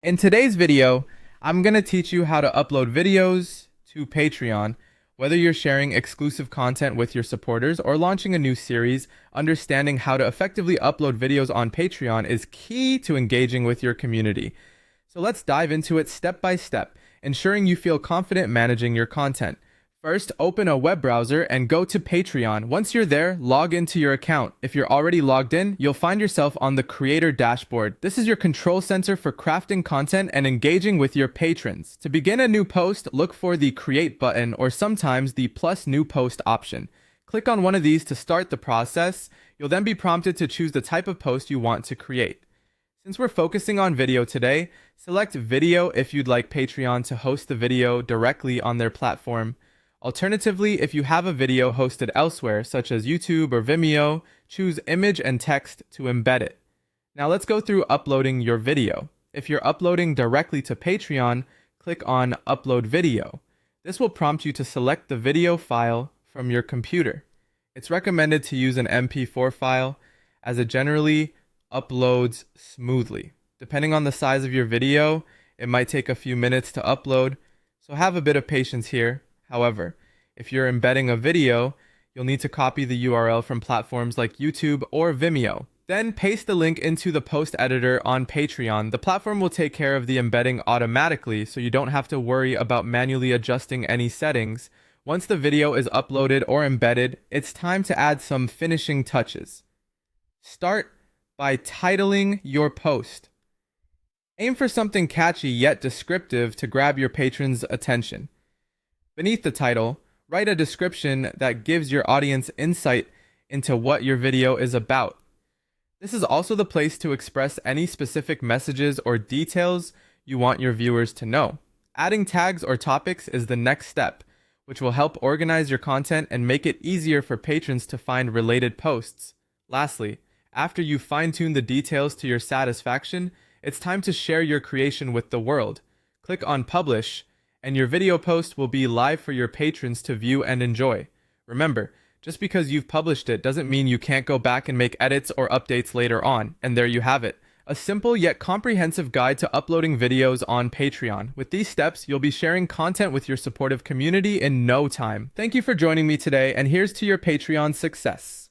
In today's video, I'm going to teach you how to upload videos to Patreon. Whether you're sharing exclusive content with your supporters or launching a new series, understanding how to effectively upload videos on Patreon is key to engaging with your community. So let's dive into it step by step, ensuring you feel confident managing your content. First, open a web browser and go to Patreon. Once you're there, log into your account. If you're already logged in, you'll find yourself on the creator dashboard. This is your control center for crafting content and engaging with your patrons. To begin a new post, look for the create button or sometimes the plus new post option. Click on one of these to start the process. You'll then be prompted to choose the type of post you want to create. Since we're focusing on video today, select video if you'd like Patreon to host the video directly on their platform. Alternatively, if you have a video hosted elsewhere, such as YouTube or Vimeo, choose image and text to embed it. Now let's go through uploading your video. If you're uploading directly to Patreon, click on Upload Video. This will prompt you to select the video file from your computer. It's recommended to use an MP4 file as it generally uploads smoothly. Depending on the size of your video, it might take a few minutes to upload, so have a bit of patience here. However, if you're embedding a video, you'll need to copy the URL from platforms like YouTube or Vimeo. Then paste the link into the post editor on Patreon. The platform will take care of the embedding automatically, so you don't have to worry about manually adjusting any settings. Once the video is uploaded or embedded, it's time to add some finishing touches. Start by titling your post. Aim for something catchy yet descriptive to grab your patrons' attention. Beneath the title, write a description that gives your audience insight into what your video is about. This is also the place to express any specific messages or details you want your viewers to know. Adding tags or topics is the next step, which will help organize your content and make it easier for patrons to find related posts. Lastly, after you fine-tune the details to your satisfaction, it's time to share your creation with the world. Click on Publish, and your video post will be live for your patrons to view and enjoy. Remember, just because you've published it doesn't mean you can't go back and make edits or updates later on. And there you have it. A simple yet comprehensive guide to uploading videos on Patreon. With these steps, you'll be sharing content with your supportive community in no time. Thank you for joining me today, and here's to your Patreon success.